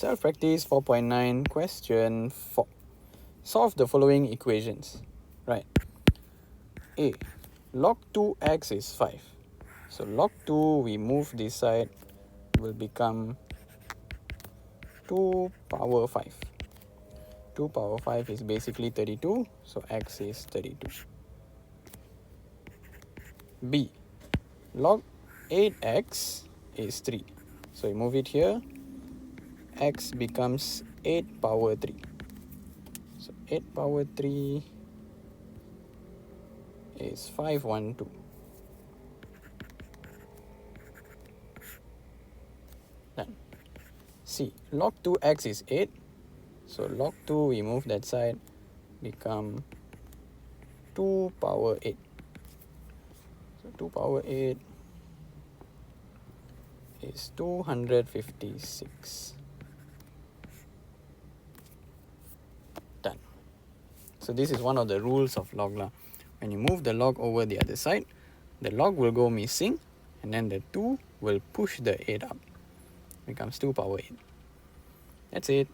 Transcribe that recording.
Self-practice 4.9, question 4. Solve the following equations. Right. A. Log 2x is 5. So log 2, we move this side, will become 2 power 5. 2 power 5 is basically 32, so x is 32. B. Log 8x is 3. So we move it here, x becomes 8 power 3. So 8 power 3 is 512. Done. C. Log 2x is 8. So log 2, we move that side, become 2 power 8. So 2 power 8 is 256. Done. So this is one of the rules of log lah. When you move the log over the other side, the log will go missing, and then the 2 will push the 8 up. Becomes 2 power 8. That's it.